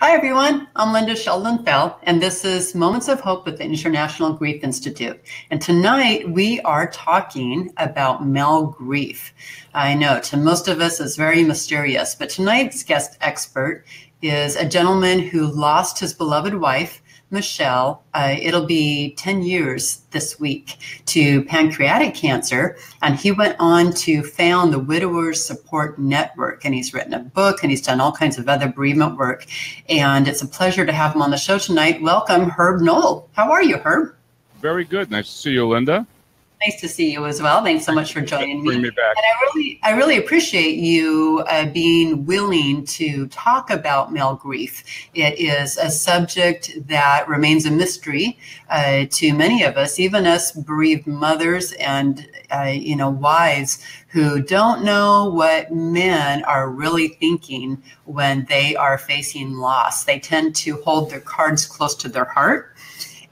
Hi, everyone. I'm Linda Sheldon Fell, and this is Moments of Hope with the International Grief Institute. And tonight we are talking about male grief. I know to most of us it's very mysterious, but tonight's guest expert is a gentleman who lost his beloved wife, Michelle. It'll be 10 years this week to pancreatic cancer. And he went on to found the Widowers Support Network. And he's written a book and he's done all kinds of other bereavement work. And it's a pleasure to have him on the show tonight. Welcome, Herb Knoll. How are you, Herb? Very good. Nice to see you, Linda. Nice to see you as well. Thanks so much for joining me. Bring me back. And I really appreciate you being willing to talk about male grief. It is a subject that remains a mystery to many of us, even us bereaved mothers and wives who don't know what men are really thinking when they are facing loss. They tend to hold their cards close to their heart,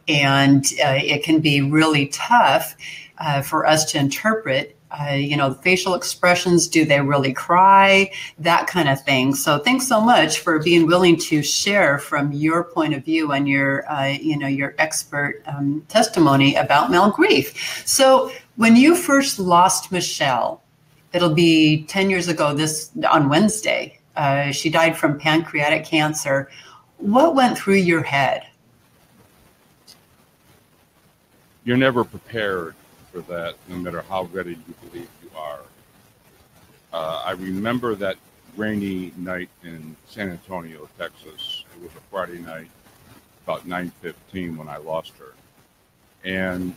and it can be really tough for us to interpret, the facial expressions. Do they really cry? That kind of thing. So thanks so much for being willing to share from your point of view and your expert testimony about male grief. So when you first lost Michelle, it'll be 10 years ago on Wednesday. She died from pancreatic cancer. What went through your head? You're never prepared for that, no matter how ready you believe you are. I remember that rainy night in San Antonio, Texas. It was a Friday night, about 9:15 when I lost her. And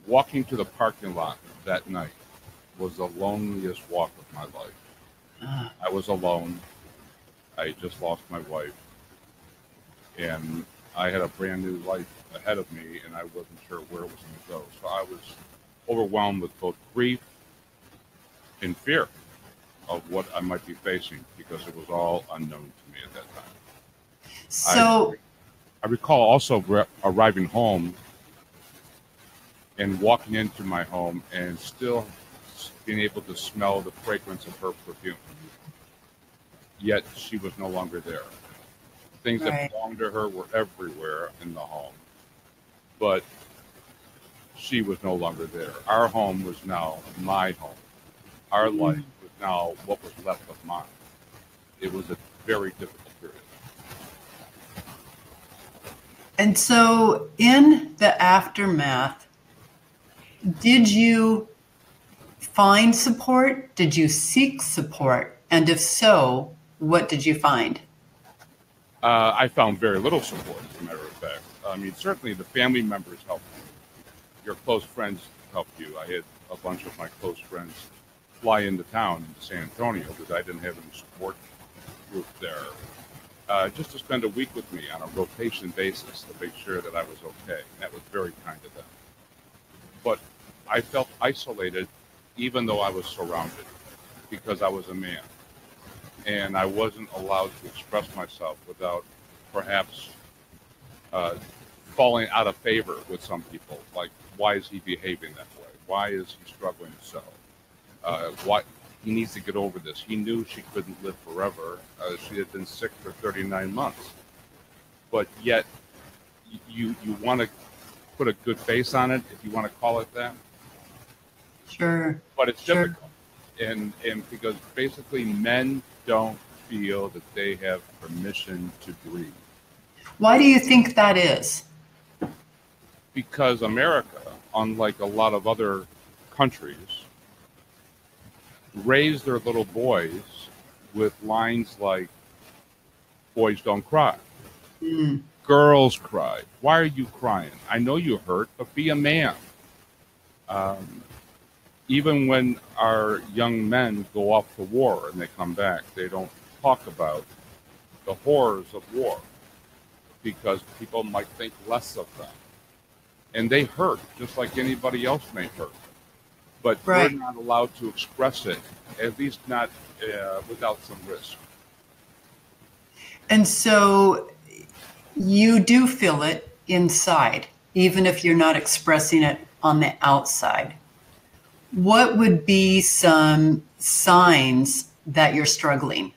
walking to the parking lot that night was the loneliest walk of my life. I was alone. I just lost my wife. And I had a brand new life ahead of me, and I wasn't sure where it was going to go. So I was overwhelmed with both grief and fear of what I might be facing, because it was all unknown to me at that time. So I recall also arriving home and walking into my home and still being able to smell the fragrance of her perfume. Yet she was no longer there. Things that belonged to her were everywhere in the home, but she was no longer there. Our home was now my home. Our life was now what was left of mine. It was a very difficult period. And so in the aftermath, did you find support? Did you seek support? And if so, what did you find? I found very little support, as a matter of fact. I mean, certainly the family members helped me. Your close friends helped you. I had a bunch of my close friends fly into town, into San Antonio, because I didn't have any support group there, just to spend a week with me on a rotation basis to make sure that I was okay. And that was very kind of them. But I felt isolated, even though I was surrounded, because I was a man. And I wasn't allowed to express myself without perhaps falling out of favor with some people. Like, why is he behaving that way? Why is he struggling so? Why he needs to get over this? He knew she couldn't live forever. She had been sick for 39 months. But yet, you want to put a good face on it, if you want to call it that. Sure. But it's difficult. And because basically men don't feel that they have permission to grieve. Why do you think that is? Because America, unlike a lot of other countries, raise their little boys with lines like, boys don't cry. Girls cry. Why are you crying? I know you hurt, but be a man. Even when our young men go off to war and they come back, they don't talk about the horrors of war, because people might think less of them. And they hurt, just like anybody else may hurt. But we're not allowed to express it, at least not without some risk. And so you do feel it inside, even if you're not expressing it on the outside. What would be some signs that you're struggling?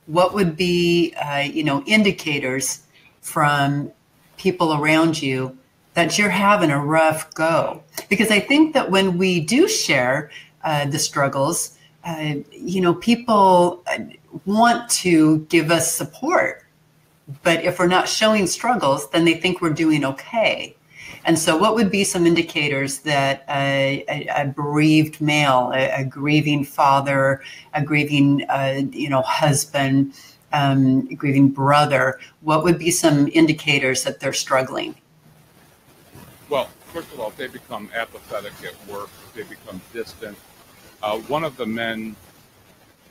what would be, indicators from people around you that you're having a rough go? Because I think that when we do share the struggles, people want to give us support. But if we're not showing struggles, then they think we're doing okay. And so what would be some indicators that a bereaved male, a grieving father, a grieving, husband, a grieving brother, what would be some indicators that they're struggling? Well, first of all, if they become apathetic at work, if they become distant. One of the men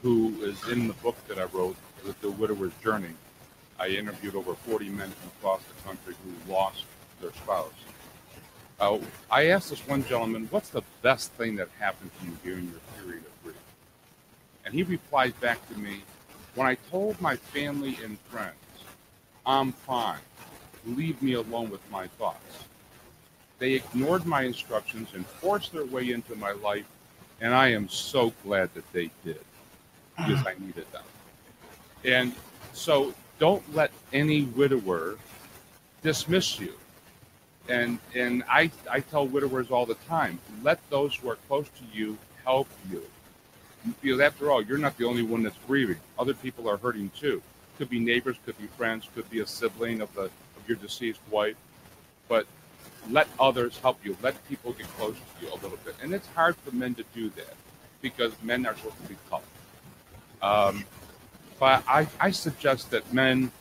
who is in the book that I wrote, The Widower's Journey, I interviewed over 40 men from across the country who lost their spouse. I asked this one gentleman, what's the best thing that happened to you during your period of grief? And he replied back to me, when I told my family and friends, I'm fine, leave me alone with my thoughts. They ignored my instructions and forced their way into my life, and I am so glad that they did, because I needed them. And so don't let any widower dismiss you. And I tell widowers all the time, let those who are close to you help you. Because after all, you're not the only one that's grieving. Other people are hurting too. Could be neighbors, could be friends, could be a sibling of your deceased wife. But let others help you. Let people get close to you a little bit. And it's hard for men to do that because men are supposed to be tough. But I suggest that men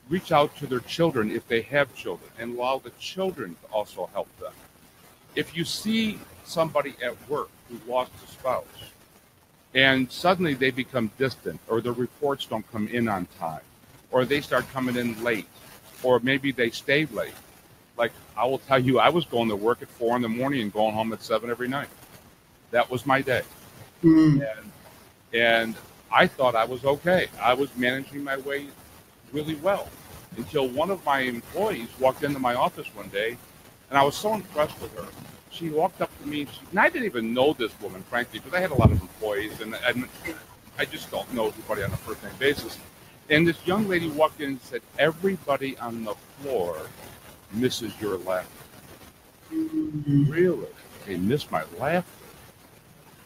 reach out to their children if they have children and allow the children to also help them. If you see somebody at work who lost a spouse and suddenly they become distant, or the reports don't come in on time, or they start coming in late, or maybe they stay late. Like, I will tell you, I was going to work at 4 in the morning and going home at 7 every night. That was my day. And I thought I was okay. I was managing my way really well until one of my employees walked into my office one day, and I was so impressed with her. She walked up to me, and I didn't even know this woman, frankly, because I had a lot of employees, and I just don't know everybody on a first-name basis. And this young lady walked in and said, everybody on the floor misses your laughter. Really? They miss my laughter.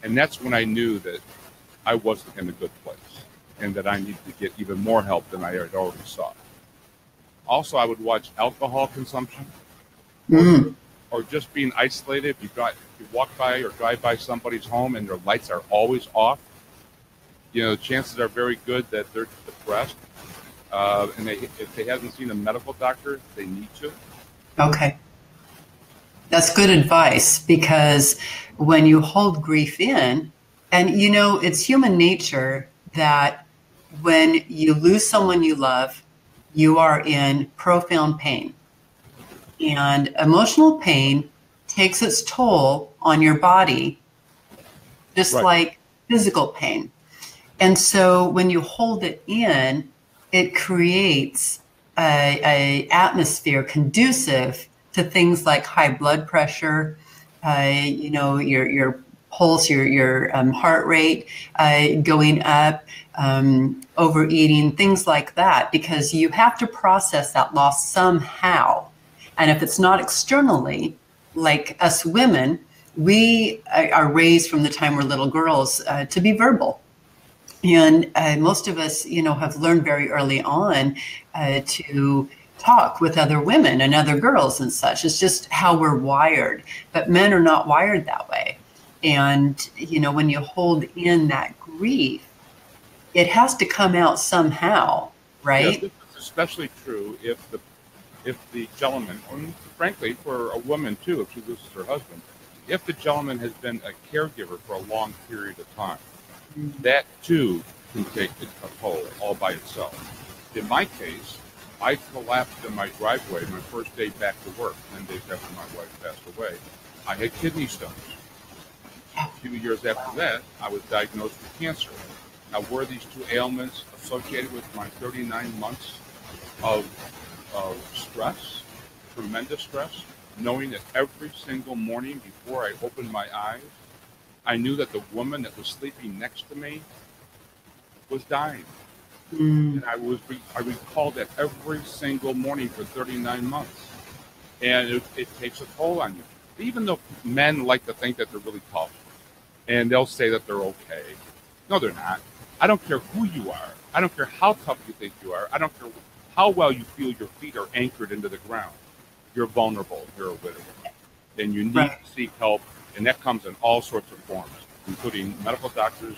And that's when I knew that I wasn't in a good place and that I needed to get even more help than I had already sought. Also, I would watch alcohol consumption or just being isolated. If you walk by or drive by somebody's home and their lights are always off, the chances are very good that they're depressed. And if they haven't seen a medical doctor, they need to. Okay. That's good advice, because when you hold grief in, and it's human nature that when you lose someone you love, you are in profound pain. And emotional pain takes its toll on your body, just like physical pain. And so when you hold it in, it creates a atmosphere conducive to things like high blood pressure, your pulse, your heart rate going up, overeating, things like that, because you have to process that loss somehow. And if it's not externally, like us women, we are raised from the time we're little girls to be verbal. And most of us, have learned very early on to talk with other women and other girls and such. It's just how we're wired. But men are not wired that way. And, when you hold in that grief, it has to come out somehow, right? Yes, this is especially true if the gentleman, and frankly, for a woman too, if she loses her husband, if the gentleman has been a caregiver for a long period of time, that too can take a toll all by itself. In my case, I collapsed in my driveway my first day back to work, 10 days after my wife passed away. I had kidney stones. A few years after that, I was diagnosed with cancer. Now, were these two ailments associated with my 39 months of stress, tremendous stress, knowing that every single morning before I opened my eyes, I knew that the woman that was sleeping next to me was dying. Mm. And I recalled that every single morning for 39 months. And it takes a toll on you. Even though men like to think that they're really tough and they'll say that they're okay. No, they're not. I don't care who you are. I don't care how tough you think you are. I don't care how well you feel your feet are anchored into the ground. You're vulnerable. You're a widower. And you need Right. to seek help. And that comes in all sorts of forms, including medical doctors,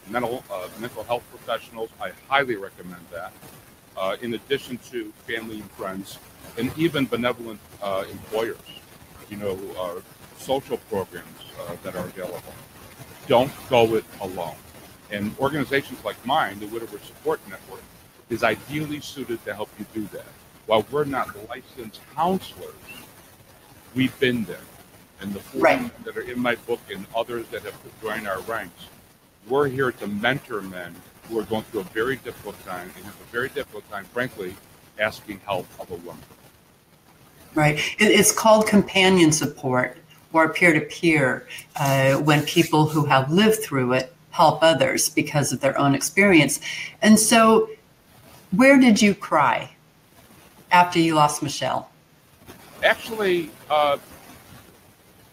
mental health professionals. I highly recommend that. In addition to family and friends, and even benevolent employers, social programs that are available. Don't go it alone. And organizations like mine, the Widower Support Network, is ideally suited to help you do that. While we're not licensed counselors, we've been there. And the 40 Right. men that are in my book and others that have joined our ranks, we're here to mentor men who are going through a very difficult time and have a very difficult time, frankly, asking help of a woman. Right. It's called companion support or peer-to-peer when people who have lived through it help others because of their own experience. And so, where did you cry after you lost Michelle? Actually,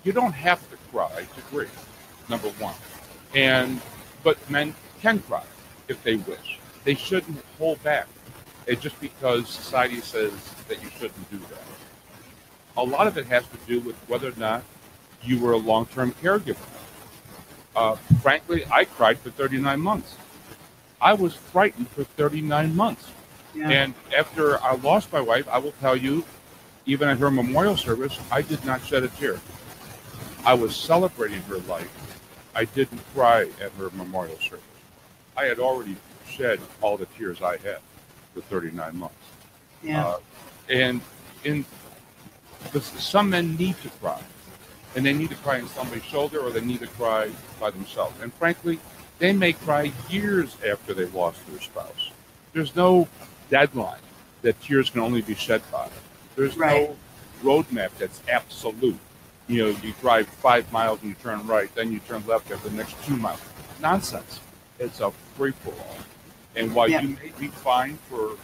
you don't have to cry to grieve, number one. But men can cry if they wish. They shouldn't hold back. It's just because society says that you shouldn't do that. A lot of it has to do with whether or not you were a long-term caregiver. Frankly, I cried for 39 months. I was frightened for 39 months. Yeah. And after I lost my wife, I will tell you, even at her memorial service, I did not shed a tear. I was celebrating her life. I didn't cry at her memorial service. I had already shed all the tears I had for 39 months. Yeah. But some men need to cry. And they need to cry on somebody's shoulder or they need to cry by themselves. And frankly, they may cry years after they've lost their spouse. There's no deadline that tears can only be shed by. There's Right. no roadmap that's absolute. You drive 5 miles and you turn right, then you turn left after the next 2 miles. Nonsense. It's a free-for-all. And while Yeah. you may be fine for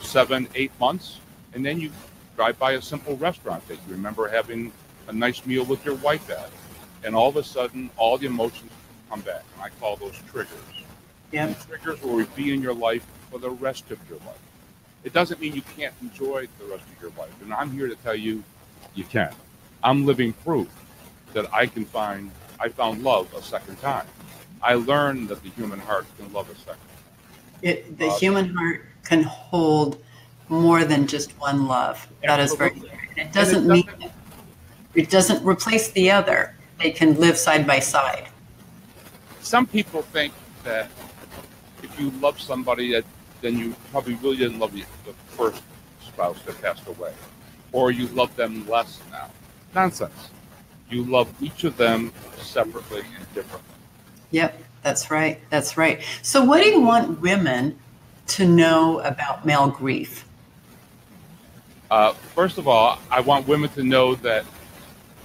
7, 8 months, and then you drive by a simple restaurant that you remember having a nice meal with your wife at, and all of a sudden, all the emotions come back. And I call those triggers. Yeah. And triggers will be in your life for the rest of your life. It doesn't mean you can't enjoy the rest of your life. And I'm here to tell you, you can. I'm living proof that I found love a second time. I learned that the human heart can love a second. The human heart can hold more than just one love. That is very Absolutely. clear. It doesn't mean it doesn't replace the other. They can live side by side. Some people think that if you love somebody, then you probably really didn't love the first spouse that passed away, or you love them less now. Nonsense. You love each of them separately and differently. Yep, that's right. That's right. So, what do you want women to know about male grief? First of all, I want women to know that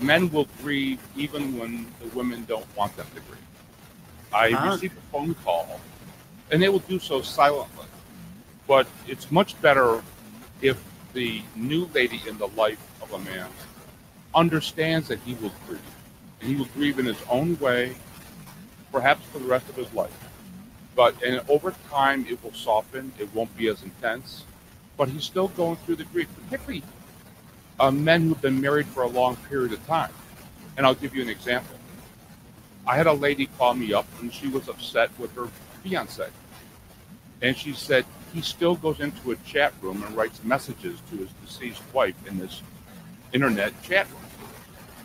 men will grieve even when the women don't want them to grieve. I receive a phone call, and they will do so silently. But it's much better if the new lady in the life of a man understands that he will grieve. And he will grieve in his own way, perhaps for the rest of his life. And over time, it will soften. It won't be as intense. But he's still going through the grief, particularly men who've been married for a long period of time. And I'll give you an example. I had a lady call me up, and she was upset with her fiancé. And she said he still goes into a chat room and writes messages to his deceased wife in this internet chat room.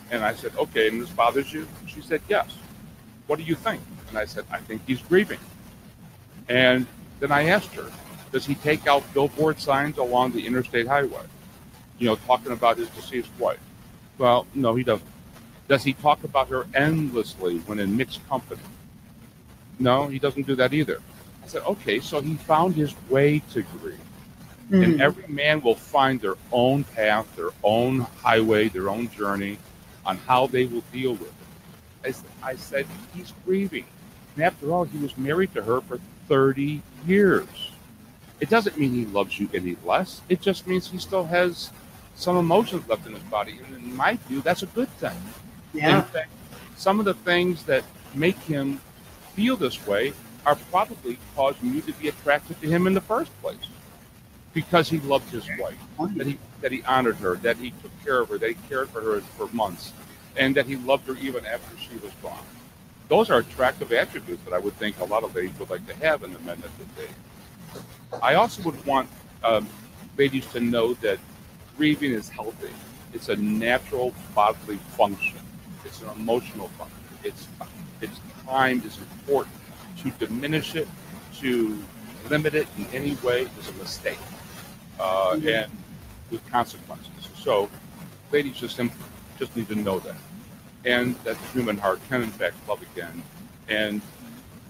And I said, okay, and this bothers you? And she said, yes. What do you think? And I said, I think he's grieving. And then I asked her, does he take out billboard signs along the interstate highway, talking about his deceased wife? Well, no, he doesn't. Does he talk about her endlessly when in mixed company? No, he doesn't do that either. I said, okay, so he found his way to grief. Mm-hmm. And every man will find their own path, their own highway, their own journey on how they will deal with it. I said, he's grieving. And after all, he was married to her for 30 years. It doesn't mean he loves you any less. It just means he still has some emotions left in his body. And in my view, that's a good thing. Yeah. In fact, some of the things that make him feel this way are probably causing you to be attracted to him in the first place, because he loved his wife, that he honored her, that he took care of her, that he cared for her for months, and that he loved her even after she was gone. Those are attractive attributes that I would think a lot of ladies would like to have in the men that they date. I also would want ladies to know that grieving is healthy. It's a natural bodily function. It's an emotional function. Its time is important. To diminish it, to limit it in any way is a mistake, and with consequences. So ladies just need to know that, and that the human heart can in fact love again. And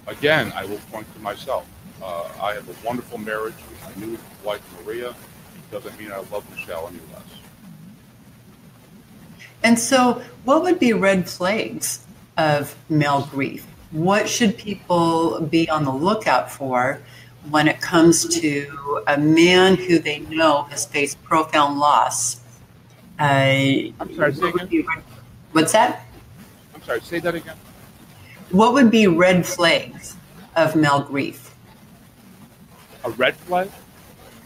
again, I will point to myself. I have a wonderful marriage with my new wife, Maria. It doesn't mean I love Michelle any less. And so what would be red flags of male grief? What should people be on the lookout for when it comes to a man who they know has faced profound loss? I'm sorry, say again? What's that? I'm sorry, say that again. What would be red flags of male grief? A red flag?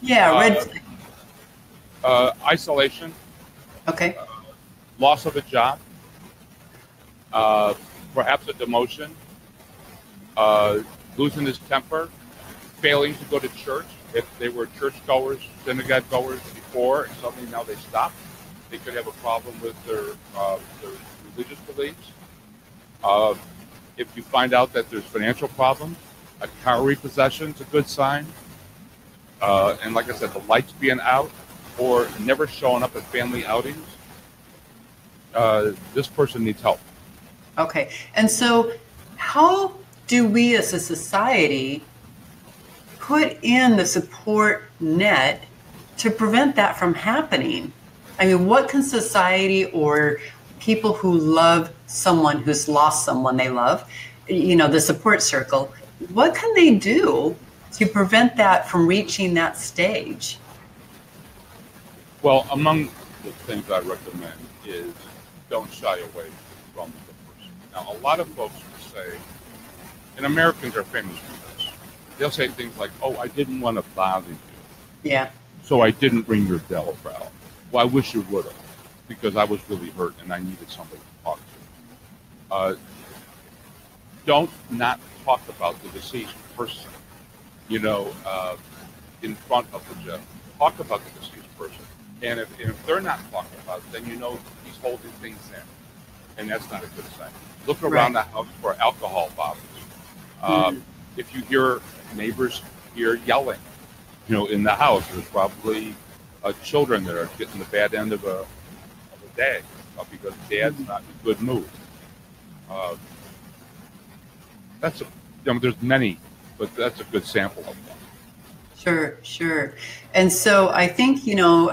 Yeah, red flag. Isolation. Okay. Loss of a job. Perhaps a demotion. Losing his temper, failing to go to church. If they were church goers, synagogue goers before, and suddenly now they stop, they could have a problem with their religious beliefs. If you find out that there's financial problems, a car repossession is a good sign. And like I said, the lights being out or never showing up at family outings, this person needs help. Okay. And so how do we as a society put in the support net to prevent that from happening? I mean, what can society or people who love someone who's lost someone they love, the support circle, what can they do to prevent that from reaching that stage? Well, among the things I recommend is don't shy away from the person. Now, a lot of folks will say, and Americans are famous for this, they'll say things like, oh, I didn't want to bother you. Yeah. So I didn't ring your bell. Well, I wish you would have, because I was really hurt and I needed somebody to talk to. Don't not talk about the deceased person, in front of the judge. Talk about the deceased person. And if they're not talking about it, then he's holding things in. And that's not a good sign. Look around the house for alcohol bottles. If you hear neighbors yelling, in the house, there's probably children that are getting the bad end of a day because dad's not in a good mood. There's many, but that's a good sample of them. Sure. And so I think,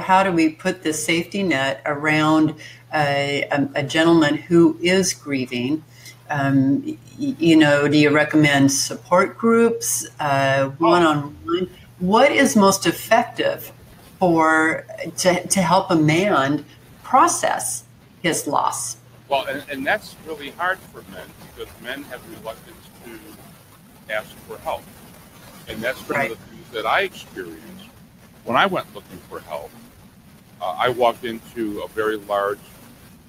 how do we put the safety net around a gentleman who is grieving? Do you recommend support groups, one-on-one? What is most effective to help a man process his loss? Well, and that's really hard for men because men have reluctance to ask for help. And that's one of the things that I experienced when I went looking for help. I walked into a very large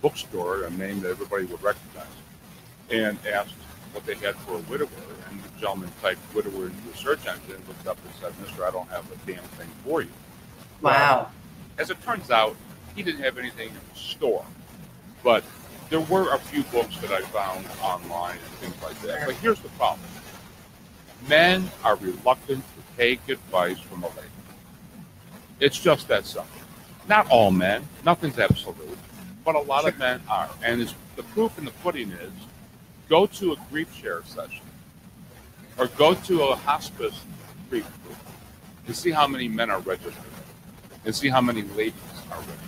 bookstore, a name that everybody would recognize, and asked what they had for a widower. And the gentleman typed widower into the search engine, looked up and said, "Mister, I don't have a damn thing for you." Wow. As it turns out, he didn't have anything in the store. But there were a few books that I found online and things like that. But here's the problem. Men are reluctant to take advice from a lady. It's just that simple. Not all men. Nothing's absolute. But a lot of men are. And the proof in the pudding is, go to a grief share session or go to a hospice grief group and see how many men are registered and see how many ladies are registered.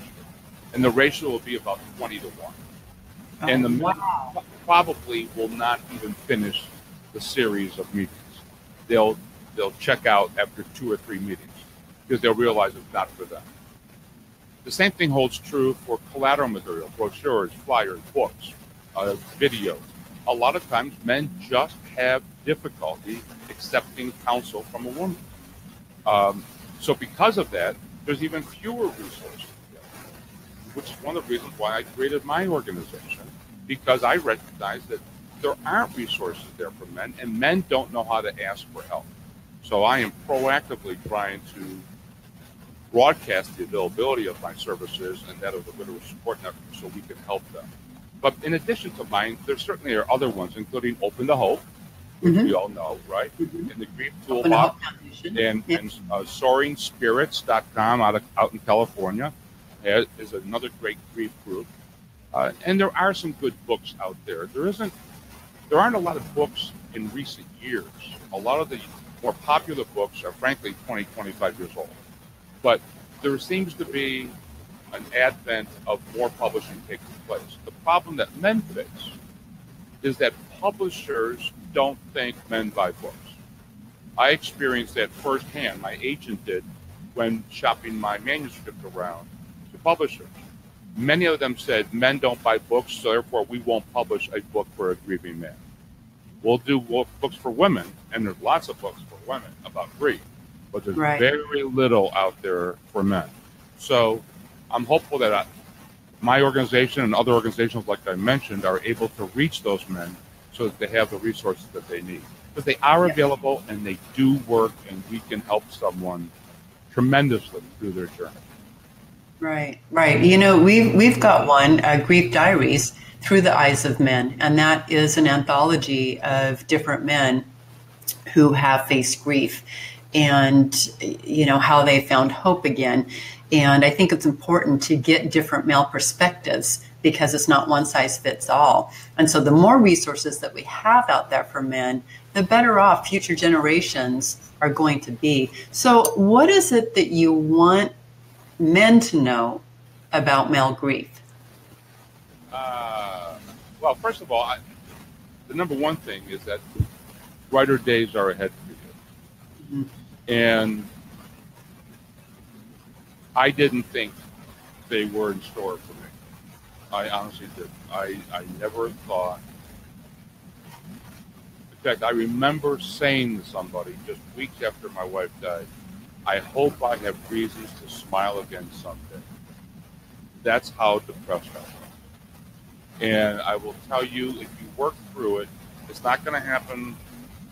And the ratio will be about 20 to 1. And the men probably will not even finish the series of meetings. They'll they'll check out after 2 or 3 meetings because they'll realize it's not for them. The same thing holds true for collateral material, brochures, flyers, books, videos. A lot of times men just have difficulty accepting counsel from a woman. So because of that, there's even fewer resources, which is one of the reasons why I created my organization, because I recognize that there aren't resources there for men, and men don't know how to ask for help. So I am proactively trying to broadcast the availability of my services and that of the Widower Support Network so we can help them. But in addition to mine, there certainly are other ones, including Open to Hope, which we all know, right? And the Grief Toolbox, and SoaringSpirits.com out in California is another great grief group. And there are some good books out there. There aren't a lot of books in recent years. A lot of the more popular books are frankly 20, 25 years old. But there seems to be an advent of more publishing taking place. The problem that men face is that publishers don't think men buy books. I experienced that firsthand. My agent did when shopping my manuscript around to publishers. Many of them said men don't buy books, so therefore we won't publish a book for a grieving man. We'll do books for women, and there's lots of books for women about grief, but there's very little out there for men. So I'm hopeful that my organization and other organizations like I mentioned are able to reach those men so that they have the resources that they need. Because they are available and they do work, and we can help someone tremendously through their journey. Right, right. You know, we've got one, Grief Diaries, Through the Eyes of Men, and that is an anthology of different men who have faced grief and, you know, how they found hope again. And I think it's important to get different male perspectives because it's not one size fits all. And so the more resources that we have out there for men, the better off future generations are going to be. So what is it that you want men to know about male grief? Well, first of all, the number one thing is that brighter days are ahead for you. Mm-hmm. And I didn't think they were in store for me. I honestly didn't. I never thought. In fact, I remember saying to somebody just weeks after my wife died, I hope I have reasons to smile again someday. That's how depressed I was. And I will tell you, if you work through it, it's not going to happen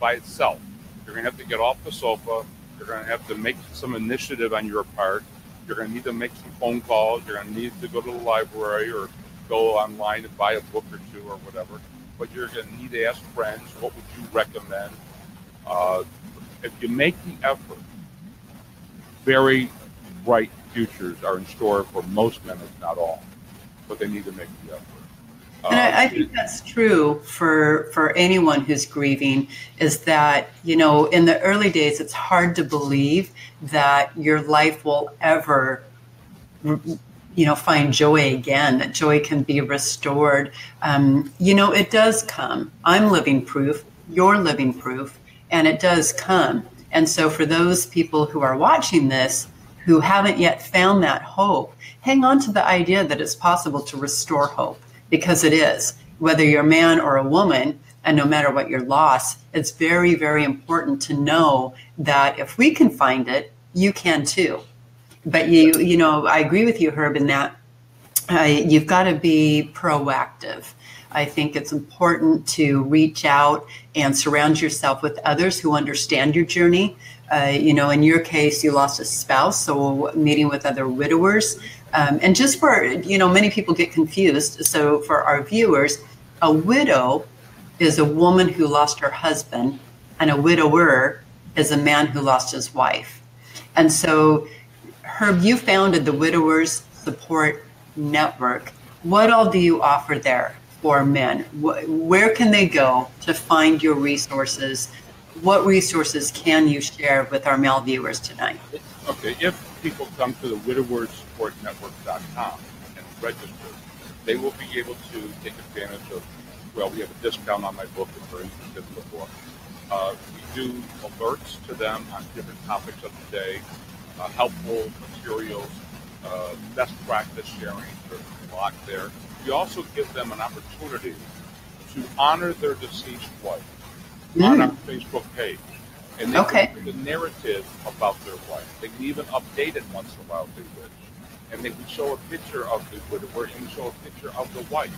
by itself. You're going to have to get off the sofa. You're going to have to make some initiative on your part. You're going to need to make some phone calls. You're going to need to go to the library or go online and buy a book or two or whatever. But you're going to need to ask friends, what would you recommend? If you make the effort, very bright futures are in store for most men, if not all. But they need to make the effort. And I think that's true for anyone who's grieving, is that, you know, in the early days, it's hard to believe that your life will ever, you know, find joy again, that joy can be restored. You know, it does come. I'm living proof. You're living proof. And it does come. And so for those people who are watching this, who haven't yet found that hope, hang on to the idea that it's possible to restore hope. Because it is, whether you're a man or a woman, and no matter what your loss, it's very, very important to know that if we can find it, you can too. But you know, I agree with you, Herb, in that you've got to be proactive. I think it's important to reach out and surround yourself with others who understand your journey. You know, in your case, you lost a spouse, so meeting with other widowers. And just for, you know, many people get confused. So for our viewers, a widow is a woman who lost her husband, and a widower is a man who lost his wife. And so, Herb, you founded the Widowers Support Network. What all do you offer there for men? Where can they go to find your resources? What resources can you share with our male viewers tonight? Okay, if people come to the widowersupportnetwork.com and register, they will be able to take advantage of, well, we have a discount on my book if they're interested in the book. We do alerts to them on different topics of the day, helpful materials, best practice sharing. There's a lot there. We also give them an opportunity to honor their deceased wife on our Facebook page. And they can put the narrative about their wife. They can even update it once in a while if they wish. And they can show a picture of the widower and show a picture of the wife.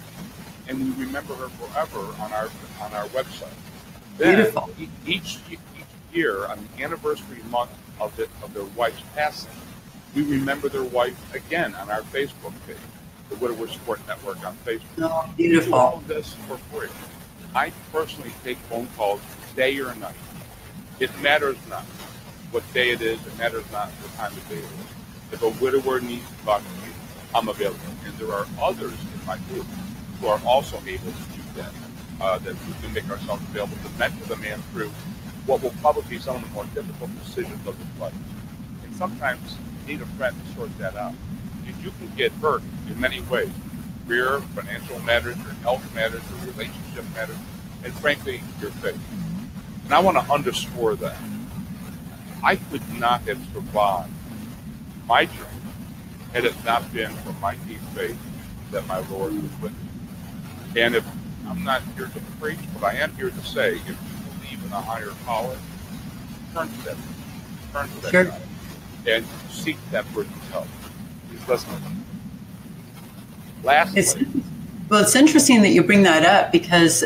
And we remember her forever on our website. Then, beautiful. Each year, on the anniversary month of their wife's passing, we remember their wife again on our Facebook page, the Widower Support Network on Facebook. Oh, beautiful. We do all of this for free. I personally take phone calls day or night. It matters not what day it is. It matters not what time of day it is. If a widower needs to talk to you, I'm available. And there are others in my group who are also able to do that, that we can make ourselves available to mentor the man through what will probably be some of the more difficult decisions of his life. And sometimes you need a friend to sort that out. Because you can get hurt in many ways. Career, financial matters, your health matters, your relationship matters, and frankly, your faith. And I want to underscore that. I could not have survived my journey had it not been for my deep faith that my Lord was with me. And if I'm not here to preach, but I am here to say, if you believe in a higher power, turn to that. Turn to that God and seek that person's help. Please listen to them. Lastly, well, it's interesting that you bring that up because,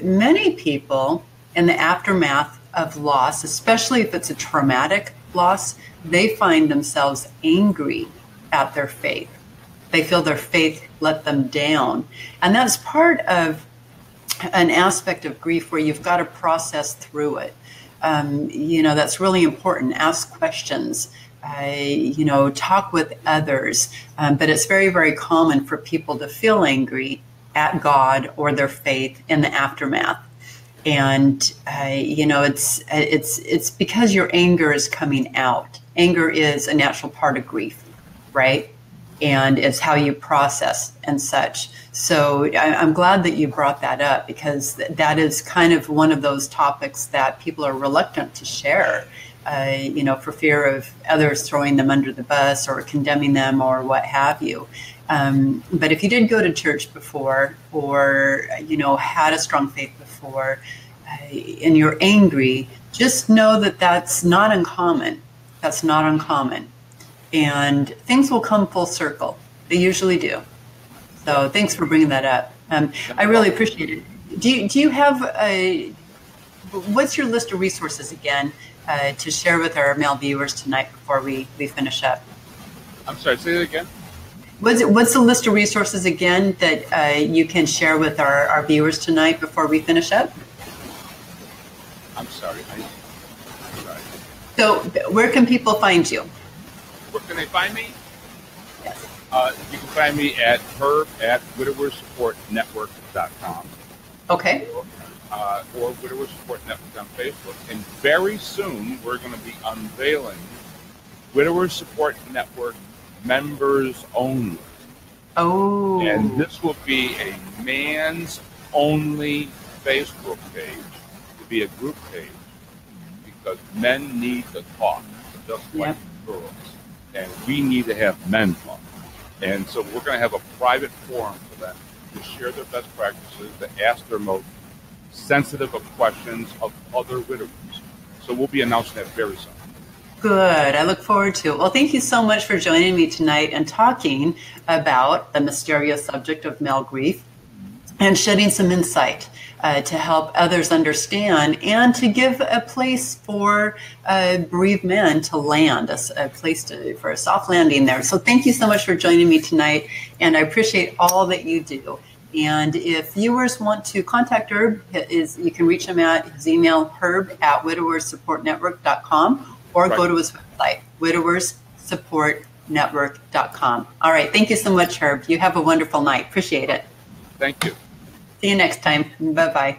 many people in the aftermath of loss, especially if it's a traumatic loss, they find themselves angry at their faith. They feel their faith let them down. And that's part of an aspect of grief where you've got to process through it. That's really important. Ask questions. Talk with others. But it's very, very common for people to feel angry at God or their faith in the aftermath. And, it's because your anger is coming out. Anger is a natural part of grief, right? And it's how you process and such. So I'm glad that you brought that up because that is kind of one of those topics that people are reluctant to share, for fear of others throwing them under the bus or condemning them or what have you. But if you did go to church before or, had a strong faith before and you're angry, just know that that's not uncommon. That's not uncommon. And things will come full circle. They usually do. So thanks for bringing that up. I really appreciate it. Do you have what's your list of resources again to share with our male viewers tonight before we finish up? I'm sorry, say it again. What's the list of resources again that you can share with our viewers tonight before we finish up? I'm sorry. So where can people find you? Where can they find me? Yes. You can find me at herb@widowersupportnetwork.com. Okay. Or Widower Support Network on Facebook. And very soon we're going to be unveiling Widower Support Network members only. Oh. And this will be a man's only Facebook page. To be a group page because men need to talk just like girls. And we need to have men talk. And so we're going to have a private forum for them to share their best practices, to ask their most sensitive of questions of other widowers. So we'll be announcing that very soon. Good. I look forward to it. Well, thank you so much for joining me tonight and talking about the mysterious subject of male grief and shedding some insight to help others understand and to give a place for bereaved men to land, a place for a soft landing there. So thank you so much for joining me tonight, and I appreciate all that you do. And if viewers want to contact Herb, you can reach him at his email, herb@widowerssupportnetwork.com, or go to his website, widowerssupportnetwork.com. All right. Thank you so much, Herb. You have a wonderful night. Appreciate it. Thank you. See you next time. Bye-bye.